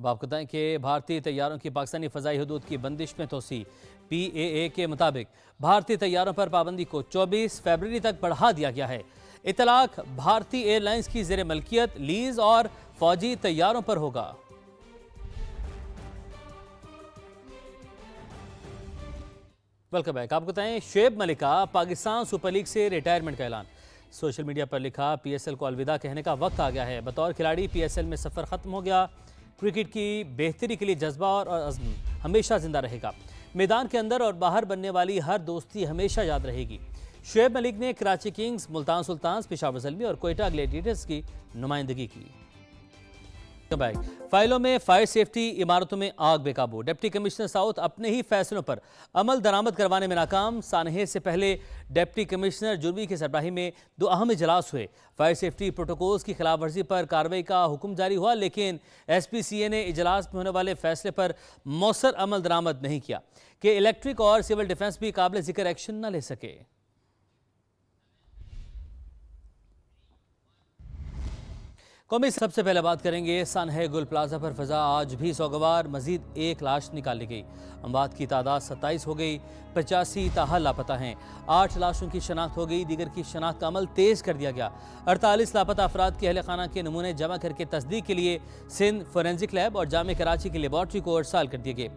अब आपको बताएं कि भारतीय तैयारों की पाकिस्तानी फ़ज़ाई हदूद की बंदिश में तोसी। PAA के मुताबिक भारतीय तैयारों पर पाबंदी को 24 फरवरी तक बढ़ा दिया गया है। इतलाक भारतीय एयरलाइंस की ज़ेर मलकियत, लीज और फौजी तैयारों पर होगा। Welcome back. आपको बताएं, शुएब मलिक का पाकिस्तान सुपर लीग से रिटायरमेंट का ऐलान। सोशल मीडिया पर लिखा, PSL को अलविदा कहने का वक्त आ गया है। बतौर खिलाड़ी PSL में सफ़र ख़त्म हो गया। क्रिकेट की बेहतरी के लिए जज्बा और अज़्म हमेशा जिंदा रहेगा। मैदान के अंदर और बाहर बनने वाली हर दोस्ती हमेशा याद रहेगी। शुएब मलिक ने कराची किंग्स, मुल्तान सुल्तान्स, पेशावर ज़ल्मी और कोयटा ग्लैडिएटर्स की नुमाइंदगी की। फाइलों में फायर सेफ्टी, इमारतों में आग बेकाबू। डिप्टी कमिश्नर साउथ अपने ही फैसलों पर अमल दरामद करवाने में नाकाम। सानहे से पहले डिप्टी कमिश्नर जुर्वी की सरबराही में 2 अहम इजलास हुए। फायर सेफ्टी प्रोटोकॉल्स की खिलाफ वर्जी पर कार्रवाई का हुक्म जारी हुआ, लेकिन SPCA ने इजलास में होने वाले फैसले पर मौसर अमल दरामद नहीं किया कि इलेक्ट्रिक और सिविल डिफेंस भी काबिल जिक्र एक्शन न ले सके। कौमी सबसे पहले बात करेंगे सानहे गुल प्लाजा पर फजा आज भी सोगवार। मजीद 1 लाश निकाली गई। अमवात की तादाद 27 हो गई। 85 ताहाल लापता हैं। 8 लाशों की शनाख्त हो गई। दीगर की शनाख्त का अमल तेज कर दिया गया। 48 लापता अफराद के अहल खाना के नमूने जमा करके तस्दीक के लिए सिंध फोरेंसिक लैब और जामे कराची की लेबॉर्ट्री को अरसाल कर दिए गए।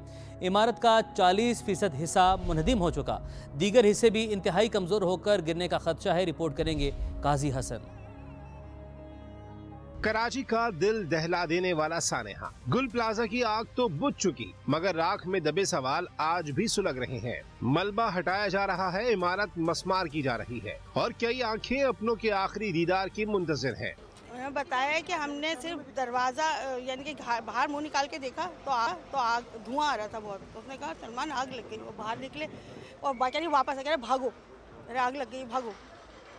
इमारत का 40% हिस्सा मुनहदिम हो चुका। दीगर हिस्से भी इंतहाई कमजोर होकर गिरने का खदशा है, रिपोर्ट करेंगे काजी हसन। कराची का दिल दहला देने वाला सानेहा गुल प्लाजा की आग तो बुझ चुकी, मगर राख में दबे सवाल आज भी सुलग रहे हैं। मलबा हटाया जा रहा है, इमारत मस्मार की जा रही है और कई आंखें अपनों के आखिरी दीदार की मुंतजिर हैं। उन्होंने बताया कि हमने सिर्फ दरवाजा यानी कि बाहर मुंह निकाल के देखा तो आग धुआं आ रहा था बहुत। तो उसने कहा सलमान आग लग गई। वो बाहर निकले और बाकी वापस आ गए, भागो, अरे आग लग गई, भागो।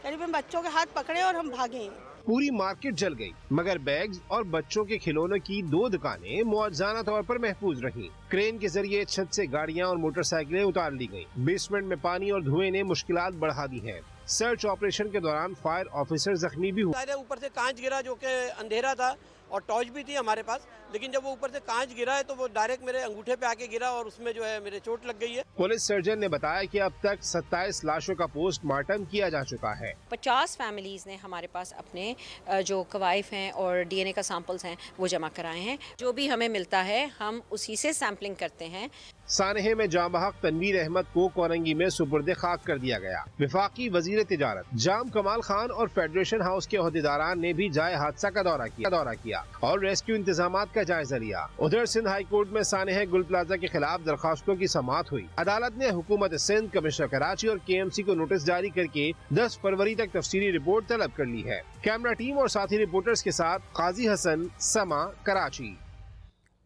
करीबन बच्चों के हाथ पकड़े और हम भागे। पूरी मार्केट जल गई, मगर बैग्स और बच्चों के खिलौनों की 2 दुकानें मुआवजाना तौर पर महफूज रहीं। क्रेन के जरिए छत से गाड़ियां और मोटरसाइकिलें उतार ली गईं। बेसमेंट में पानी और धुएं ने मुश्किलात बढ़ा दी हैं। सर्च ऑपरेशन के दौरान फायर ऑफिसर जख्मी भी हुए। ऊपर से कांच गिरा, जो कि अंधेरा था और टॉर्च भी थी हमारे पास, लेकिन जब वो ऊपर से कांच गिरा है तो वो डायरेक्ट मेरे अंगूठे पे आके गिरा और उसमें जो है मेरे चोट लग गई है। पुलिस सर्जन ने बताया कि अब तक 27 लाशों का पोस्टमार्टम किया जा चुका है। 50 फैमिलीज ने हमारे पास अपने जो कवाइफ हैं और DNA का सैंपल्स हैं वो जमा कराए हैं। जो भी हमें मिलता है हम उसी से सैम्पलिंग करते हैं। सानहे में जांबहक तनवीर अहमद को कोरंगी में सुपुर्द खाक कर दिया गया। विफाकी वजीर तिजारत जाम कमाल खान और फेडरेशन हाउस के ओहदेदारान ने भी जाए हादसा का दौरा किया और रेस्क्यू इंतजामात का जायजा लिया। उधर सिंध हाई कोर्ट में सानहे गुल प्लाजा के खिलाफ दरखास्तों की समाअत हुई। अदालत ने हुकूमत सिंध, कमिश्नर कराची और KMC को नोटिस जारी करके 10 फरवरी तक तफसीली रिपोर्ट तलब कर ली है। कैमरा टीम और साथी रिपोर्टर्स के साथ काजी हसन, समा, कराची।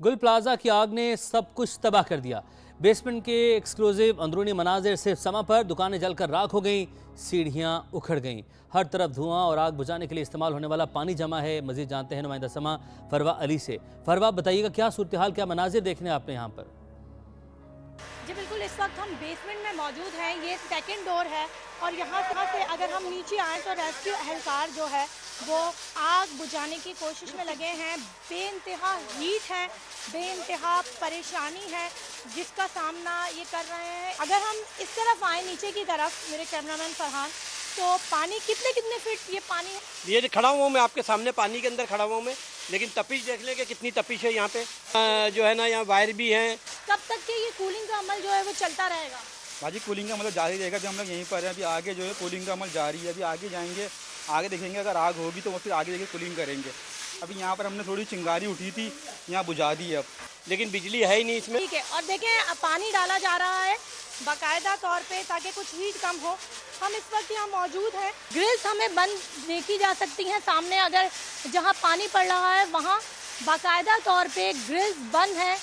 गुल प्लाजा की आग ने सब कुछ तबाह कर दिया। बेसमेंट के एक्सक्लूसिव अंदरूनी मनाजिर सिर्फ समा पर, दुकानें जलकर राख हो गईं, सीढ़ियां उखड़ गईं। हर तरफ धुआं और आग बुझाने के लिए इस्तेमाल होने वाला पानी जमा है। मजीद जानते हैं नुमाइंदा समा फरवा अली से। फरवा, बताइएगा क्या सूरत हाल, क्या मनाजिर देखने आपने यहाँ पर? जी बिल्कुल, इस वक्त हम बेसमेंट में मौजूद हैं। ये सेकंड डोर है और यहाँ से अगर हम नीचे आएँ तो रेस्क्यू एहलकार जो है वो आग बुझाने की कोशिश में लगे हैं। बेइंतहा हीट है, बेइंतहा परेशानी है जिसका सामना ये कर रहे हैं। अगर हम इस तरफ आए नीचे की तरफ, मेरे कैमरामैन फरहान, तो पानी कितने फीट ये पानी है? ये जो खड़ा हुआ मैं आपके सामने पानी के अंदर खड़ा हुआ मैं, लेकिन तपिश देख लें कि कितनी तपिश है यहाँ पे। जो है ना यहाँ वायर भी हैं। कब तक के ये कूलिंग का अमल जो है वो चलता रहेगा? बाजी कूलिंग का मतलब जारी रहेगा। जब हम लोग यहीं पर हैं, अभी आगे जो है कूलिंग का अमल जारी है। अभी आगे जाएंगे, आगे देखेंगे, अगर आग होगी तो फिर आगे देखेंगे कूलिंग करेंगे। अभी यहाँ पर हमने थोड़ी चिंगारी उठी थी, यहाँ बुझा दी है अब, लेकिन बिजली है ही नहीं इसमें। ठीक है, और देखें पानी डाला जा रहा है बाकायदा तौर पे ताकि कुछ हीट कम हो। हम इस वक्त यहाँ मौजूद हैं। ग्रिल्स हमें बंद देखी जा सकती हैं सामने, अगर जहाँ पानी पड़ रहा है वहाँ बाकायदा तौर पे ग्रिल्स बंद हैं।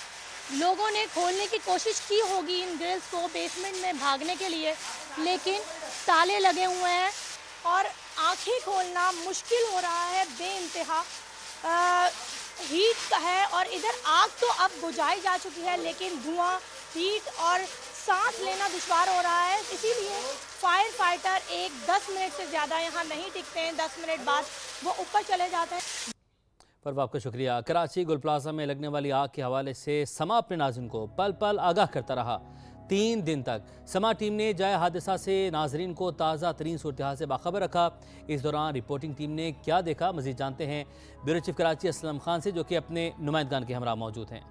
लोगों ने खोलने की कोशिश की होगी इन ग्रिल्स को बेसमेंट में भागने के लिए, लेकिन ताले लगे हुए हैं और आंखें खोलना मुश्किल हो रहा है। बेइंतहा हीट है और इधर आग तो अब बुझाई जा चुकी है, लेकिन धुआं, हीट और सांस लेना दुश्वार हो रहा है। इसीलिए फायर फाइटर 10 मिनट से ज़्यादा यहाँ नहीं टिकते हैं। 10 मिनट बाद वो ऊपर चले जाते हैं। परवा आपका शुक्रिया। कराची गुल प्लाजा में लगने वाली आग के हवाले से समा अपने नाज़रीन को पल पल आगाह करता रहा। 3 दिन तक समा टीम ने जाए हादसा से नाजरीन को ताज़ा तरीन सूरत से बाखबर रखा। इस दौरान रिपोर्टिंग टीम ने क्या देखा, मजीद जानते हैं ब्यूरो चीफ कराची असलम खान से, जो कि अपने नुमाइंदगान के हमरा मौजूद हैं।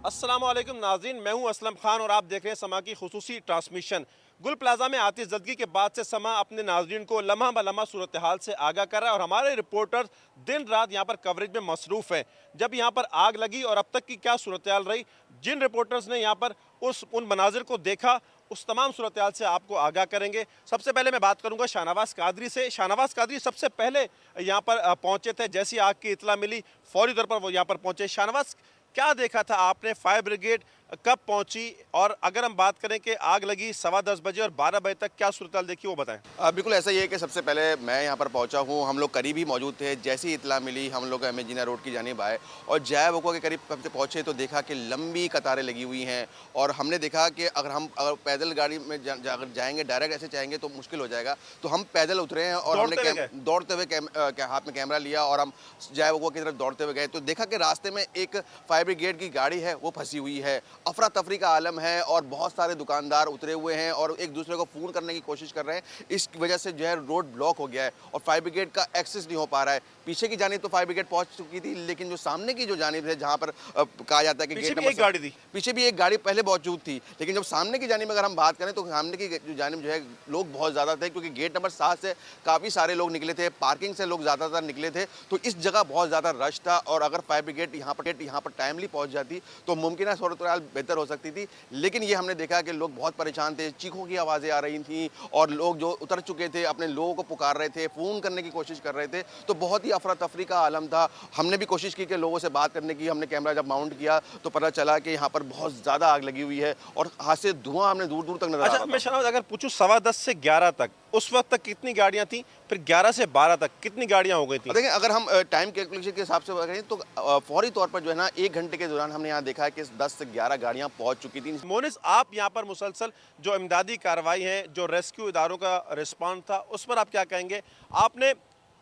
अस्सलाम वालेकुम नाज़रीन, मैं हूं असलम खान और आप देख रहे हैं समा की खुसूसी ट्रांसमिशन। गुल प्लाजा में आतिशज़दगी के बाद से समा अपने नाज़रीन को लम्हा ब लम्हा सूरत हाल से आगाह कर रहा है और हमारे रिपोर्टर्स दिन रात यहाँ पर कवरेज में मसरूफ़ हैं। जब यहाँ पर आग लगी और अब तक की क्या सूरत हाल रही, जिन रिपोर्टर्स ने यहाँ पर उन मनाजिर को देखा, उस तमाम सूरत हाल से आपको आगाह करेंगे। सबसे पहले मैं बात करूंगा शाहनवाज कादरी से। शाहनवाज कादरी सबसे पहले यहाँ पर पहुँचे थे, जैसी आग की इतला मिली फौरी तौर पर वो यहाँ पर पहुँचे। शाहनवाज, क्या देखा था आपने? फायर ब्रिगेड कब पहुंची और अगर हम बात करें कि आग लगी 10:15 बजे और 12 बजे तक, क्या सूरत देखी वो बताएं। बिल्कुल ऐसा ही है कि सबसे पहले मैं यहाँ पर पहुँचा हूँ, हम लोग करीब ही मौजूद थे। जैसी इतला मिली हम लोग एमेजिना रोड की जानिब आए और जय वोको के करीब पहुँचे तो देखा कि लंबी कतारें लगी हुई हैं और हमने देखा कि अगर पैदल गाड़ी में अगर जाएंगे, डायरेक्ट ऐसे जाएंगे तो मुश्किल हो जाएगा, तो हम पैदल उतरे हैं और हमने दौड़ते हुए हाथ में कैमरा लिया और हम जय वोको की तरफ दौड़ते हुए गए तो देखा कि रास्ते में एक फायर ब्रिगेड की गाड़ी है वो फंसी हुई है। अफरा तफरी का आलम है और बहुत सारे दुकानदार उतरे हुए हैं और एक दूसरे को फ़ोन करने की कोशिश कर रहे हैं। इस वजह से जो है रोड ब्लॉक हो गया है और फायर ब्रिगेड का एक्सेस नहीं हो पा रहा है। पीछे की जानिब तो फायर ब्रिगेड पहुंच चुकी थी, लेकिन जो सामने की जो जानिब है जहां पर कहा जाता है कि गेट नंबर गाड़ी थी, पीछे भी एक गाड़ी पहले मौजूद थी, लेकिन जब सामने की जानिब अगर हम बात करें तो सामने की जो जानिब जो है लोग बहुत ज़्यादा थे, क्योंकि गेट नंबर 7 से काफ़ी सारे लोग निकले थे, पार्किंग से लोग ज़्यादातर निकले थे, तो इस जगह बहुत ज़्यादा रश था। और अगर फायर ब्रिगेड यहाँ पर टाइमली पहुँच जाती तो मुमकिन सूरत बेहतर हो सकती थी, लेकिन ये हमने देखा कि लोग बहुत परेशान थे, चीखों की आवाज़ें आ रही थी और लोग जो उतर चुके थे अपने लोगों को पुकार रहे थे, फ़ोन करने की कोशिश कर रहे थे, तो बहुत ही अफरा तफरी का आलम था। हमने भी कोशिश की कि लोगों से बात करने की, हमने कैमरा जब माउंट किया तो पता चला कि यहाँ पर बहुत ज़्यादा आग लगी हुई है और हाथ से धुआं हमने दूर दूर तक नजर आ रहा था। मैं शाहनवाज अगर पूछूं 10:15 से 11 तक, उस वक्त तक कितनी गाड़ियां थी, फिर 11 से 12 तक कितनी गाड़ियां हो गई थी? देखिए, अगर हम टाइम कैलकुलेशन के हिसाब से करें तो फौरी तौर पर जो है ना 1 घंटे के दौरान हमने यहाँ देखा है कि 10 से 11 गाड़ियाँ पहुँच चुकी थी। मोनिस, आप यहाँ पर मुसलसल जो इमदादी कार्रवाई है, जो रेस्क्यू इदारों का रिस्पॉन्स था, उस पर आप क्या कहेंगे? आपने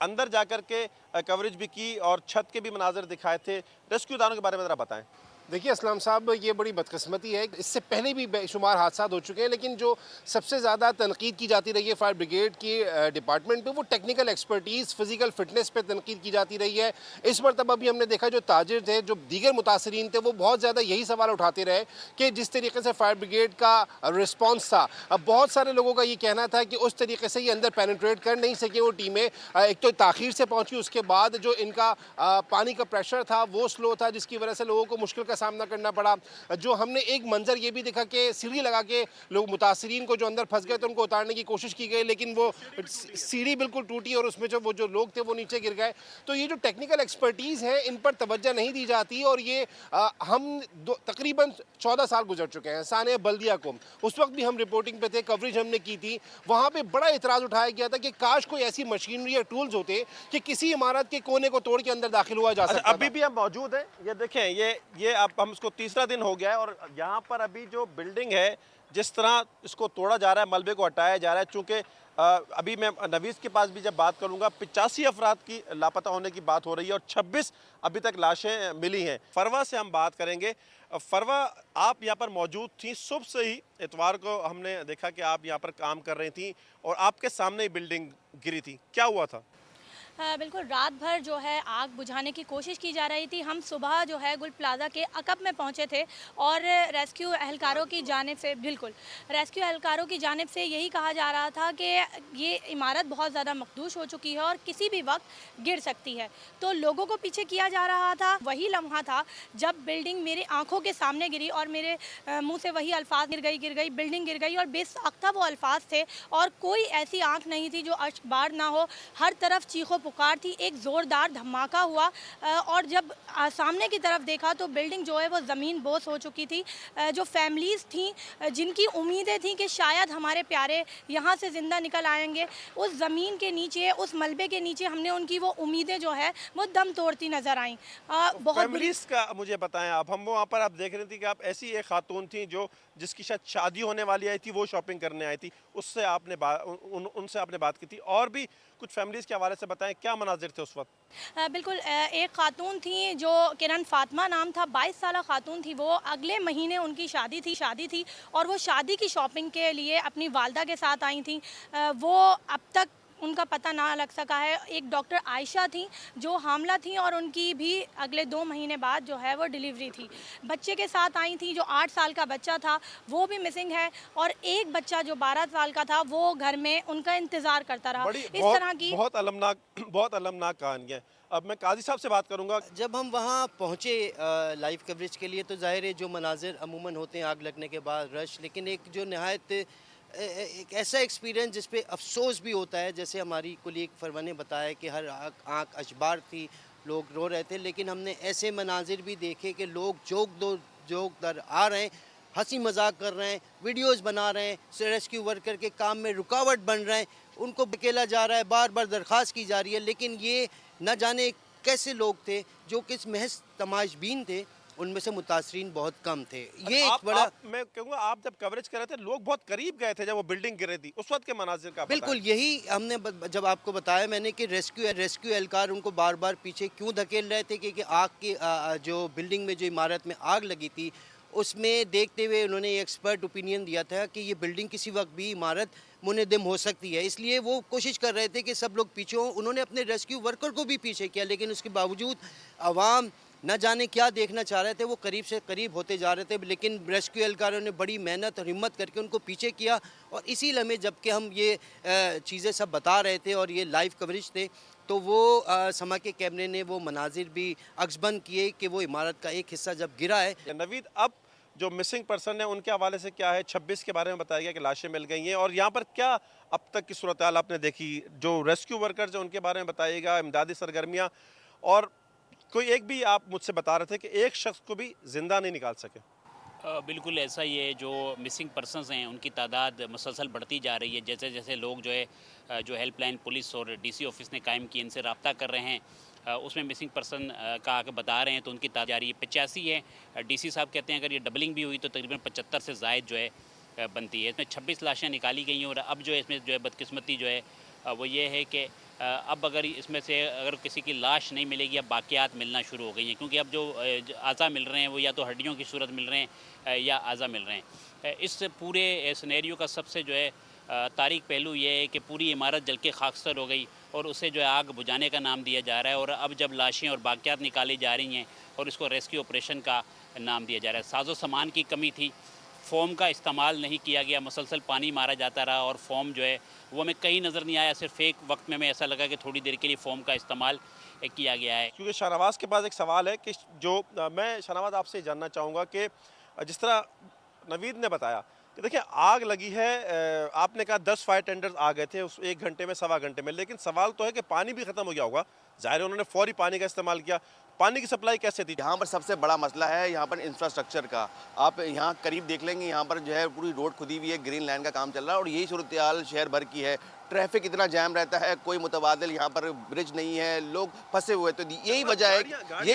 अंदर जाकर के कवरेज भी की और छत के भी मनाजिर दिखाए थे, रेस्क्यू इदारों के बारे में ज़रा बताएं। देखिए असलम साहब, ये बड़ी बदकिस्मती है, इससे पहले भी बेशुमार हादसा हो चुके हैं, लेकिन जो सबसे ज़्यादा तनकीद की जाती रही है फायर ब्रिगेड की डिपार्टमेंट पे, वो टेक्निकल एक्सपर्टीज़, फिजिकल फिटनेस पे तनकीद की जाती रही है। इस मरतबा भी हमने देखा जो ताजिर थे, जो दीगर मुतासरीन थे, वो बहुत ज़्यादा यही सवाल उठाते रहे कि जिस तरीके से फायर ब्रिगेड का रिस्पॉन्स था, अब बहुत सारे लोगों का ये कहना था कि उस तरीके से ये अंदर पेनिट्रेट कर नहीं सके वो टीमें। एक तो ताख़ीर से पहुँची, उसके बाद जो इनका पानी का प्रेशर था वो स्लो था, जिसकी वजह से लोगों को मुश्किल का सामना करना पड़ा। जो हमने एक मंजर ये भी देखा कि सीढ़ी लगा के लोग मुतासरीन को जो अंदर फंस गए तो उनको उतारने की कोशिश की गई, लेकिन वो सीढ़ी बिल्कुल टूटी और उसमें जो लोग थे वो नीचे गिर गए। तो ये जो टेक्निकल एक्सपर्टीज़ है, इन पर तवज्जो नहीं दी जाती और ये हम तकरीबन 14 साल गुजर चुके हैं सानिया बल्दिया को। उस वक्त भी हम रिपोर्टिंग पे थे, कवरेज हमने की थी, वहाँ पे बड़ा इतराज़ उठाया गया था कि काश कोई ऐसी मशीनरी या टूल्स होते कि किसी इमारत के कोने को तोड़ के अंदर दाखिल हुआ जा सकता। अभी भी हम मौजूद हैं, ये देखें, ये अब हम इसको तीसरा दिन हो गया है और यहाँ पर अभी जो बिल्डिंग है, जिस तरह इसको तोड़ा जा रहा है, मलबे को हटाया जा रहा है, चूँकि अभी मैं नवीस के पास भी जब बात करूँगा 85 अफराद की लापता होने की बात हो रही है और 26 अभी तक लाशें मिली हैं। फरवा से हम बात करेंगे। फरवा, आप यहाँ पर मौजूद थी सुबह से ही, इतवार को हमने देखा कि आप यहाँ पर काम कर रही थी और आपके सामने ही बिल्डिंग गिरी थी, क्या हुआ था? बिल्कुल, रात भर जो है आग बुझाने की कोशिश की जा रही थी। हम सुबह जो है गुल प्लाजा के अकब में पहुंचे थे और रेस्क्यू एहलकारों की जानिब से रेस्क्यू एहलकारों की जानिब से यही कहा जा रहा था कि ये इमारत बहुत ज़्यादा मखदूश हो चुकी है और किसी भी वक्त गिर सकती है। तो लोगों को पीछे किया जा रहा था। वही लम्हा था जब बिल्डिंग मेरी आँखों के सामने गिरी और मेरे मुँह से वही अल्फाज गिर गई, बिल्डिंग गिर गई और बेसाख्ता वो अल्फाज थे और कोई ऐसी आँख नहीं थी जो अश्कबार ना हो। हर तरफ चीखों पुकार थी, एक ज़ोरदार धमाका हुआ और जब सामने की तरफ देखा तो बिल्डिंग जो है वो ज़मीन बोस हो चुकी थी। जो फैमिलीज़ थी जिनकी उम्मीदें थी कि शायद हमारे प्यारे यहाँ से ज़िंदा निकल आएंगे, उस ज़मीन के नीचे, उस मलबे के नीचे हमने उनकी वो उम्मीदें जो है वो दम तोड़ती नज़र आईं। बहुत फैमिलीज़ का मुझे बताएं आप। हम वहाँ पर आप देख रही थी कि आप ऐसी एक खातून थी जो जिसकी शायद शादी होने वाली आई थी, वो शॉपिंग करने आई थी, उससे आपने उनसे आपने बात की थी और भी कुछ फैमिलीज़ के हवाले से बताएं, क्या मनाजिर थे उस वक्त? बिल्कुल, एक खातून थी जो किरण फातिमा नाम था, 22 साल खातून थी। वो अगले महीने उनकी शादी थी और वो शादी की शॉपिंग के लिए अपनी वालदा के साथ आई थी। वो अब तक उनका पता ना लग सका है। एक डॉक्टर आयशा थी जो हामला थी और उनकी भी अगले 2 महीने बाद जो है वो डिलीवरी थी। बच्चे के साथ आई थी जो 8 साल का बच्चा था, वो भी मिसिंग है और एक बच्चा जो 12 साल का था वो घर में उनका इंतज़ार करता रहा। इस तरह की बहुत अलमनाक कहानी है। अब मैं काजी साहब से बात करूंगा। जब हम वहाँ पहुँचे लाइव कवरेज के लिए, तो ज़ाहिर है जो मनाजिर अमूमन होते हैं आग लगने के बाद रश, लेकिन एक जो नहायत एक ऐसा एक्सपीरियंस जिस पे अफसोस भी होता है। जैसे हमारी कुलीग फरवा ने बताया कि हर आँख अशबार थी, लोग रो रहे थे, लेकिन हमने ऐसे मनाजिर भी देखे कि लोग जोक दर आ रहे हैं, हंसी मजाक कर रहे हैं, वीडियोस बना रहे हैं, रेस्क्यू वर्कर के काम में रुकावट बन रहे हैं, उनको बकेला जा रहा है, बार बार दरख्वास्त की जा रही है। लेकिन ये न जाने कैसे लोग थे जो कि महज तमाशबीन थे, उनमें से मुतासरीन बहुत कम थे। ये एक बड़ा मैं कहूँगा, आप जब कवरेज कर रहे थे लोग बहुत करीब गए थे जब वो बिल्डिंग गिर रही थी, उस वक्त के मनाजिर का बिल्कुल यही हमने जब आपको बताया मैंने कि रेस्क्यू एहलकार उनको बार बार पीछे क्यों धकेल रहे थे, क्योंकि आग की जो बिल्डिंग में जो इमारत में आग लगी थी उसमें देखते हुए उन्होंने एक्सपर्ट ओपिनियन दिया था कि ये बिल्डिंग किसी वक्त भी इमारत मुनहदम हो सकती है, इसलिए वो कोशिश कर रहे थे कि सब लोग पीछे हों। उन्होंने अपने रेस्क्यू वर्कर को भी पीछे किया, लेकिन उसके बावजूद आवाम न जाने क्या देखना चाह रहे थे, वो करीब से करीब होते जा रहे थे। लेकिन रेस्क्यू एहलकारों ने बड़ी मेहनत और हिम्मत करके उनको पीछे किया और इसी लम्हे जबकि हम ये चीज़ें सब बता रहे थे और ये लाइव कवरेज थे, तो वो समा के कैमरे ने वो मनाजिर भी अक्सबंद किए कि वो इमारत का एक हिस्सा जब गिरा है। नवीद, अब जो मिसिंग पर्सन है उनके हवाले से क्या है? 26 के बारे में बताया गया कि लाशें मिल गई हैं, और यहाँ पर क्या अब तक की सूरत हाल आपने देखी? जो रेस्क्यू वर्कर्स हैं उनके बारे में बताइएगा, इमदादी सरगर्मियाँ, और कोई एक भी आप मुझसे बता रहे थे कि एक शख्स को भी जिंदा नहीं निकाल सके। बिल्कुल ऐसा ही है। जो मिसिंग पर्सनस हैं उनकी तादाद मुसलसल बढ़ती जा रही है। जैसे जैसे लोग जो है जो हेल्पलाइन पुलिस और डीसी ऑफिस ने कायम की, इनसे रब्ता कर रहे हैं, उसमें मिसिंग पर्सन का आगे बता रहे हैं तो उनकी तादाद जा रही है। 85 है। डीसी साहब कहते हैं अगर ये डबलिंग भी हुई तो तकरीबन 75 से ज़ायद जो है बनती है। इसमें 26 लाशें निकाली गई हैं और अब जो है इसमें जो है बदकिस्मती जो है वो ये है कि अब अगर इसमें से अगर किसी की लाश नहीं मिलेगी, अब बाकियात मिलना शुरू हो गई हैं, क्योंकि अब जो आज़ा मिल रहे हैं वो या तो हड्डियों की सूरत मिल रहे हैं या आज़ा मिल रहे हैं। इस पूरे सिनेरियो का सबसे जो है तारीख पहलू ये है कि पूरी इमारत जल के खाकसर हो गई और उसे जो है आग बुझाने का नाम दिया जा रहा है। और अब जब लाशें और बाकियात निकाली जा रही हैं और इसको रेस्क्यू ऑपरेशन का नाम दिया जा रहा है। साजो सामान की कमी थी, फ़ोम का इस्तेमाल नहीं किया गया, मुसलसल पानी मारा जाता रहा और फ़ोम जो है वो हमें कहीं नज़र नहीं आया। सिर्फ एक वक्त में हमें ऐसा लगा कि थोड़ी देर के लिए फ़ोम का इस्तेमाल किया गया है। क्योंकि शाहनवाज़ के पास एक सवाल है कि जो मैं शाहनवाज़ आपसे जानना चाहूँगा कि जिस तरह नवीद ने बताया कि देखिए आग लगी है, आपने कहा 10 फायर टेंडर्स आ गए थे उस 1 घंटे में, सवा घंटे में, लेकिन सवाल तो है कि पानी भी ख़त्म हो गया होगा। ज़ाहिर है उन्होंने फौरी पानी का इस्तेमाल किया। पानी की सप्लाई कैसे थी? यहाँ पर सबसे बड़ा मसला है यहाँ पर इंफ्रास्ट्रक्चर का। आप यहाँ करीब देख लेंगे, यहाँ पर जो है पूरी रोड खुदी हुई है, ग्रीन लाइन का काम चल रहा है और यही सूरत हाल शहर भर की है। ट्रैफिक इतना जैम रहता है, कोई मुतबादिल यहाँ पर ब्रिज नहीं है, लोग फंसे हुए। तो यही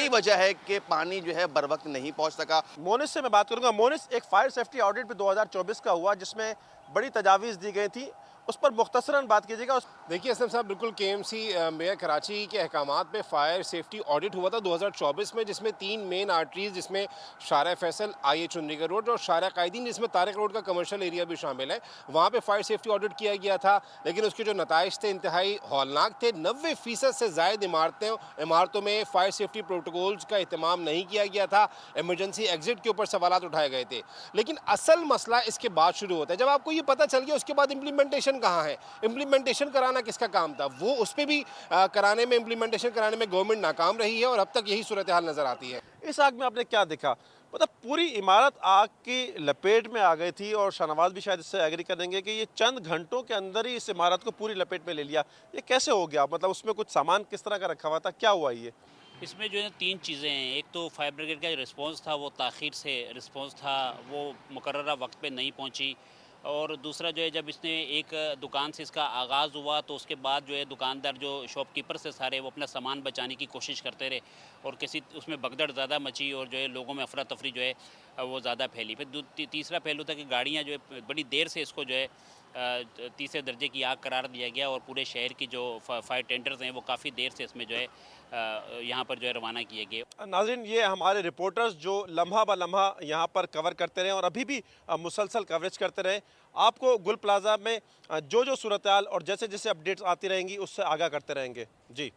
वजह है कि पानी जो है बर वक्त नहीं पहुँच सका। मोनिस से मैं बात करूँगा। मोनिस, एक फायर सेफ्टी ऑडिट भी 2024 का हुआ जिसमें बड़ी तजावीज़ दी गई थी, उस पर मुख्तसरन बात कीजिएगा। देखिए असलम साहब, बिल्कुल KMC मेयर कराची के अहकामात पे फायर सेफ्टी ऑडिट हुआ था 2024 में, जिसमें 3 मेन आर्टरीज, जिसमें शारा फैसल, IH चुंडीगढ़ रोड और शारा कायदीन, जिसमें तारिक रोड का कमर्शियल एरिया भी शामिल है, वहाँ पे फायर सेफ्टी ऑडिट किया गया था। लेकिन उसके जो नताइज थे इंतहाई हौलनाक थे। 90% से ज़ायद इमारतों में फायर सेफ्टी प्रोटोकॉल्स का एहतमाम नहीं किया गया था। एमरजेंसी एग्जिट के ऊपर सवाल उठाए गए थे। लेकिन असल मसला इसके बाद शुरू होता है, जब आपको ये पता चल गया उसके बाद इम्प्लीमेंटेशन कहाँ है। इम्प्लीमेंटेशन कराना किसका काम था? वो उस पर भी कराने में, इम्प्लीमेंटेशन कराने में गवर्नमेंट नाकाम रही है और अब तक यही सूरत हाल नज़र आती है। इस आग में आपने क्या देखा? मतलब पूरी इमारत आग की लपेट में आ गई थी और शाहनवाज़ भी शायद इससे एग्री करेंगे कि ये चंद घंटों के अंदर ही इस इमारत को पूरी लपेट में ले लिया। ये कैसे हो गया? मतलब उसमें कुछ सामान किस तरह का रखा हुआ था, क्या हुआ ये? इसमें जो है 3 चीज़ें हैं। एक तो फायर ब्रिगेड का जो रिस्पॉन्स था वो ताख़ीर से रिस्पॉन्स था, वो मुकर्ररा वक्त पे नहीं पहुंची। और दूसरा जो है जब इसने एक दुकान से इसका आगाज़ हुआ तो उसके बाद जो है दुकानदार जो शॉपकीपर से सारे वो अपना सामान बचाने की कोशिश करते रहे और किसी उसमें भगदड़ ज़्यादा मची और जो है लोगों में अफरा तफरी जो है वो ज़्यादा फैली। फिर तीसरा पहलू था कि गाड़ियाँ जो है बड़ी देर से इसको जो है तीसरे दर्जे की आग करार दिया गया और पूरे शहर की जो फायर टेंडर्स हैं वो काफ़ी देर से इसमें जो है यहाँ पर जो है रवाना किए गए। नाज़रीन, ये हमारे रिपोर्टर्स जो लम्हा ब लम्हा यहाँ पर कवर करते रहे और अभी भी मुसलसल कवरेज करते रहे, आपको गुल प्लाजा में जो सूरत-ए-हाल और जैसे जैसे अपडेट्स आती रहेंगी उससे आगाह करते रहेंगे। जी,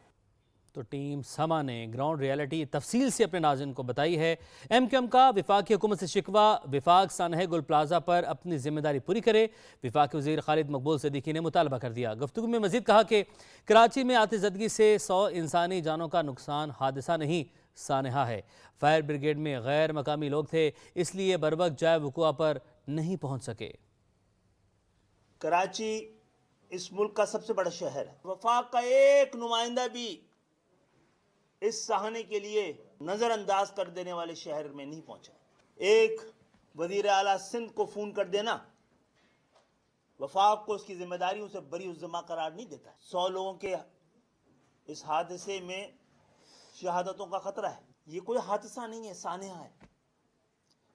तो टीम समा ने ग्राउंड रियलिटी तफसील से अपने नाज़रीन को बताई है। एमक्यूएम का विफाकी हुकूमत से शिकवा, विफाक सानह गुल प्लाजा पर अपनी जिम्मेदारी पूरी करे। विफाकी वज़ीर खालिद मकबूल सिद्दीकी ने मुतालबा कर दिया। गुफ्तगू में मज़ीद कहा कि कराची में आतिशज़दगी से 100 इंसानी जानों का नुकसान हादसा नहीं सानहा है। फायर ब्रिगेड में गैर मकामी लोग थे, इसलिए बरवक्त जाए वक़ुआ पर नहीं पहुँच सके। कराची इस मुल्क का सबसे बड़ा शहर है। वफाक का एक नुमाइंदा भी इस सहाने के लिए नज़रअंदाज कर देने वाले शहर में नहीं पहुंचा। एक वज़ीर आला सिंध को फ़ोन कर देना वफाक को उसकी जिम्मेदारियों से बरी उज़्ज़मा करार नहीं देता। 100 लोगों के इस हादसे में शहादतों का खतरा है। ये कोई हादसा नहीं है, सानहा है,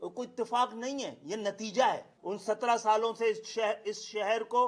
और कोई इत्तेफाक नहीं है, ये नतीजा है उन 17 सालों से इस शहर को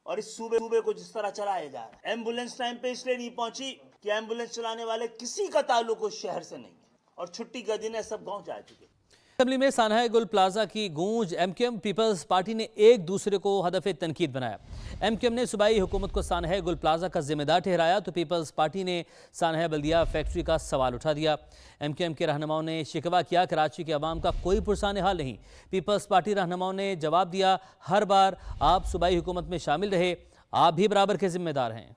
और इस सूबे को जिस तरह चलाया जा रहा है। एम्बुलेंस टाइम पे इसलिए नहीं पहुंची कि एम्बुलेंस चलाने वाले किसी का ताल्लुक उस शहर से नहीं है, और छुट्टी का दिन है, सब गांव जा चुके। असेंबली में सानहा गुल प्लाजा की गूंज, एमक्यूएम पीपल्स पार्टी ने एक दूसरे को हदफ तनकीद बनाया। एमक्यूएम ने सूबाई हुकूमत को सानहा गुल प्लाजा का जिम्मेदार ठहराया तो पीपल्स पार्टी ने सानहा बल्दिया फैक्ट्री का सवाल उठा दिया। एमक्यूएम के रहनुमाओं ने शिकवा किया कराची के अवाम का कोई पुरसाने हाल नहीं। पीपल्स पार्टी रहनुमाओं ने जवाब दिया, हर बार आप सूबाई हुकूमत में शामिल रहे, आप भी बराबर के जिम्मेदार हैं।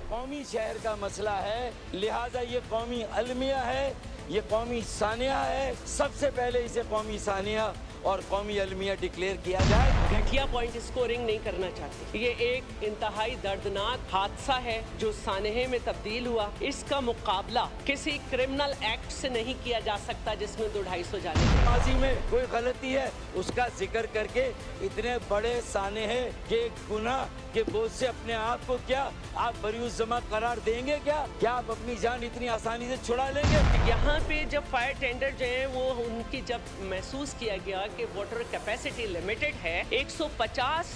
कौमी शहर का मसला है, लिहाजा ये कौमी अलमिया है, ये कौमी सानिया है। सबसे पहले इसे कौमी सानिया और कौमी अलमिया डिक्लेयर किया जाए। घटिया पॉइंट स्कोरिंग नहीं करना चाहते। ये एक इंतहाई दर्दनाक हादसा है जो सानहे में तब्दील हुआ। इसका मुकाबला किसी क्रिमिनल एक्ट से नहीं किया जा सकता जिसमें 200-250 जाने। माजी में कोई गलती है उसका जिक्र करके इतने बड़े सानहे के गुनाह के बोझ से अपने आप को क्या आप बरीउज़्ज़मा करार देंगे? क्या आप अपनी जान इतनी आसानी से छुड़ा लेंगे? यहाँ पे जब फायर टेंडर जो है वो उनकी जब महसूस किया गया कि वाटर कैपेसिटी लिमिटेड है, 150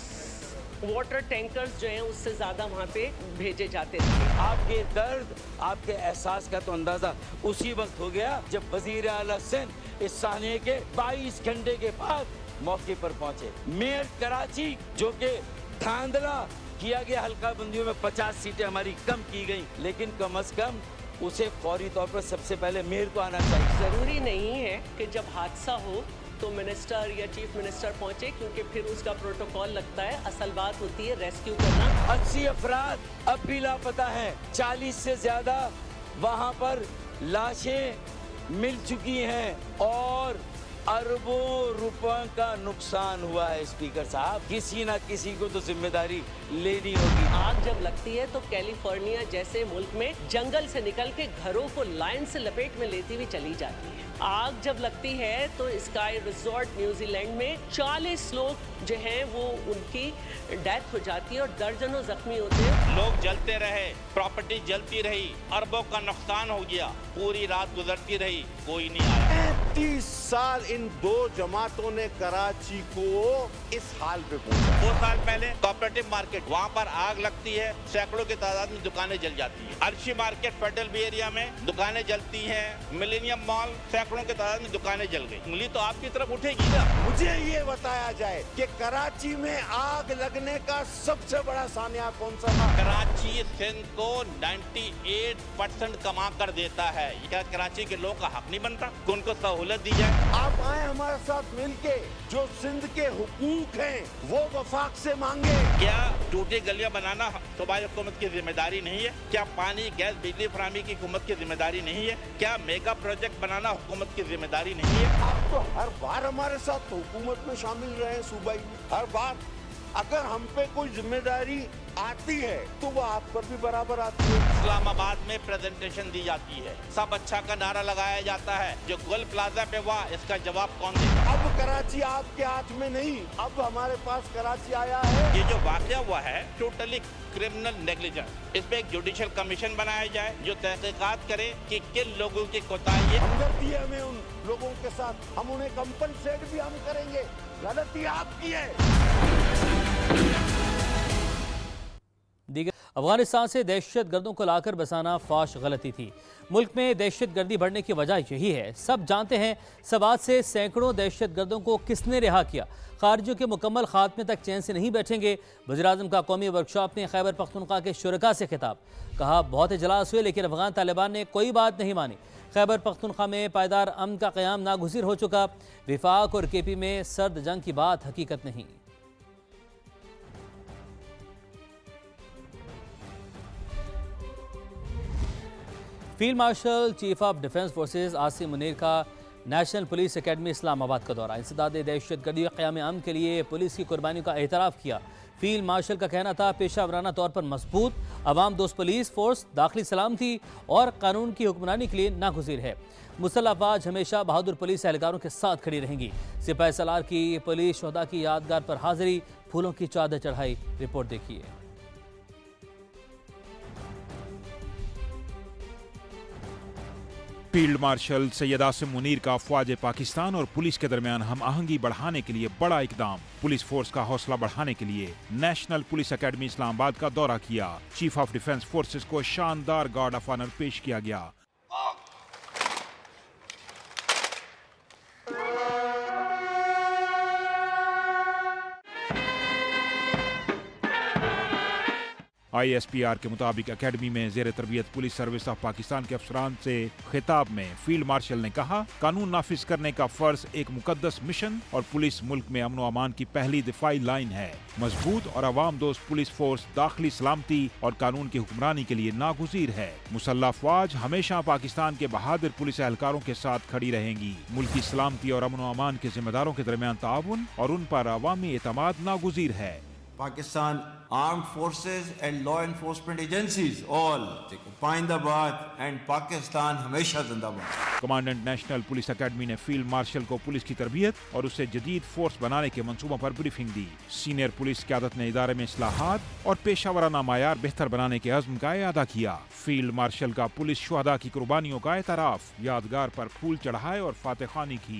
वाटर टैंकर्स जो हैं उससे ज़्यादा वहाँ पे भेजे जाते थे। आपके दर्द, आपके एहसास का तो अंदाज़ा उसी वक्त हो गया जब वज़ीर आला सिंध इस सानहे के 22 घंटे के बाद मौके पर पहुँचे। मेयर कराची जो कि धांधला किया गया, हल्का बंदियों में 50 सीटें हमारी कम की गई, लेकिन कम से कम उसे फौरी तौर पर सबसे पहले मेयर को आना चाहिए। ज़रूरी नहीं है कि जब हादसा हो तो मिनिस्टर या चीफ मिनिस्टर पहुंचे, क्योंकि फिर उसका प्रोटोकॉल लगता है। असल बात होती है रेस्क्यू करना। 80 अफराद अब भी लापता हैं, 40 से ज्यादा वहां पर लाशें मिल चुकी हैं और अरबों रुपयों का नुकसान हुआ है। स्पीकर साहब, किसी ना किसी को तो जिम्मेदारी लेनी होगी। आग जब लगती है तो कैलिफोर्निया जैसे मुल्क में जंगल से निकल के घरों को लाइन से लपेट में लेती हुई चली जाती है। आग जब लगती है तो स्काई रिजॉर्ट न्यूजीलैंड में 40 लोग जो हैं वो उनकी डेथ हो जाती है और दर्जनों जख्मी होते हैं। लोग जलते रहे, प्रॉपर्टी जलती रही, अरबों का नुकसान हो गया, पूरी रात गुजरती रही, कोई नहीं आया। 30 साल इन दो जमातों ने कराची को इस हाल पे पहुंचा। 2 साल पहले कोऑपरेटिव मार्केट, वहाँ पर आग लगती है, सैकड़ों की तादाद में दुकानें जल जाती है। Arshi market federal B area में दुकानें जलती हैं। मिलेनियम मॉल, सैकड़ों की तादाद में दुकानें जल गई। उंगली तो आपकी तरफ उठेगी ना। मुझे ये बताया जाए कि कराची में आग लगने का सबसे बड़ा सानिया कौन सा था? कराची सिंध को 98% कमा कर देता है। क्या कराची के लोग का हक नहीं बनता कि उनको सहूलत दी जाए? आप आए हमारे साथ मिलके, जो सिंध के हुकूक हैं वो वफाक से मांगे। क्या टूटी गलियां बनाना सूबाई हुकूमत की जिम्मेदारी नहीं है? क्या पानी, गैस, बिजली फराहमी की हुकूमत की जिम्मेदारी नहीं है? क्या मेगा प्रोजेक्ट बनाना हुकूमत की जिम्मेदारी नहीं है? आप तो हर बार हमारे साथ हुकूमत में शामिल रहे सूबाई, हर बार। अगर हम पे कोई जिम्मेदारी आती है तो वो आप पर भी बराबर आती है। इस्लामाबाद में प्रेजेंटेशन दी जाती है, सब अच्छा का नारा लगाया जाता है, जो गोल प्लाजा पे हुआ इसका जवाब कौन देगा? अब कराची आपके हाथ में नहीं, अब हमारे पास कराची आया है। ये जो वाकया हुआ है टोटली क्रिमिनल नेग्लिजेंस, इसमें एक जुडिशियल कमीशन बनाया जाए जो तहकीकात करे कि किन लोगों की कोताही है। हमदर्दी है हमें उन लोगों के साथ, हम उन्हें कंपनसेट भी हम करेंगे, गलती आपकी है। अफगानिस्तान से दहशतगर्दों को लाकर बसाना फाश गलती थी। मुल्क में दहशतगर्दी बढ़ने की वजह यही है। सब जानते हैं सवात से सैकड़ों दहशतगर्दों को किसने रिहा किया। खारजियों के मुकम्मल खात्मे तक चैन से नहीं बैठेंगे। वज़ीर-ए-आज़म का कौमी वर्कशॉप में खैबर पख्तूनख्वा के शुरका से खिताब। कहा बहुत इजलास हुए लेकिन अफगान तालिबान ने कोई बात नहीं मानी। खैबर पख्तूनख्वा में पायदार अमन का क़याम नागुज़ीर हो चुका। विफाक और केपी में सर्द जंग की बात हकीकत नहीं। Field marshal chief of defence forces Asim Munir का नेशनल पुलिस एकेडमी इस्लामाबाद का दौरा। इंसदाद दहशतगर्दी और क़याम अमन के लिए पुलिस की कुर्बानियों का एतराफ़ किया। फील्ड मार्शल का कहना था पेशा वराना तौर पर मजबूत अवाम दोस्त पुलिस फोर्स दाखिली सलामती और कानून की हुक्मरानी के लिए नागुज़ीर है। मुसल्लह अफवाज हमेशा बहादुर पुलिस एहलकारों के साथ खड़ी रहेंगी। सिपाही सलार की पुलिस शोहदा की यादगार पर हाजिरी, फूलों की चादर चढ़ाई। रिपोर्ट देखिए। फील्ड मार्शल सैयद आसिम मुनीर का फ़ौज पाकिस्तान और पुलिस के दरमियान हम आहंगी बढ़ाने के लिए बड़ा इकदाम। पुलिस फोर्स का हौसला बढ़ाने के लिए नेशनल पुलिस एकेडमी इस्लामाबाद का दौरा किया। चीफ ऑफ डिफेंस फोर्सेस को शानदार गार्ड ऑफ ऑनर पेश किया गया। ISPR के मुताबिक एकेडमी में ज़ेर तरबियत पुलिस सर्विस ऑफ पाकिस्तान के अफसरान से खिताब में फील्ड मार्शल ने कहा कानून नाफिज करने का फर्ज एक मुकद्दस मिशन और पुलिस मुल्क में अमन व अमान की पहली दिफाई लाइन है। मजबूत और अवाम दोस्त पुलिस फोर्स दाखिली सलामती और कानून की हुक्मरानी के लिए नागुज़ीर है। मुसल्लह अफवाज हमेशा पाकिस्तान के बहादुर पुलिस एहलकारों के साथ खड़ी रहेंगी। मुल्क की सलामती और अमन व अमान के जिम्मेदारों के दरमियान ताउन और उन पर अवामी एतमाद नागुज़ीर है। Pakistan armed forces and law enforcement agencies all पाइंदाबाद and Pakistan हमेशा जिंदाबाद। कमांडेंट नेशनल पुलिस एकेडमी ने फील्ड मार्शल को पुलिस की तरबियत और उससे जदीद फोर्स बनाने के मंसूबों पर ब्रीफिंग दी। सीनियर पुलिस क़यादत ने इदारे में इस्लाहात और पेशावराना मायार बेहतर बनाने के अज़्म का इआदा किया। फील्ड मार्शल का पुलिस शुहदा की कुर्बानियों का एतराफ़, यादगार पर फूल चढ़ाए और फातेहानी की।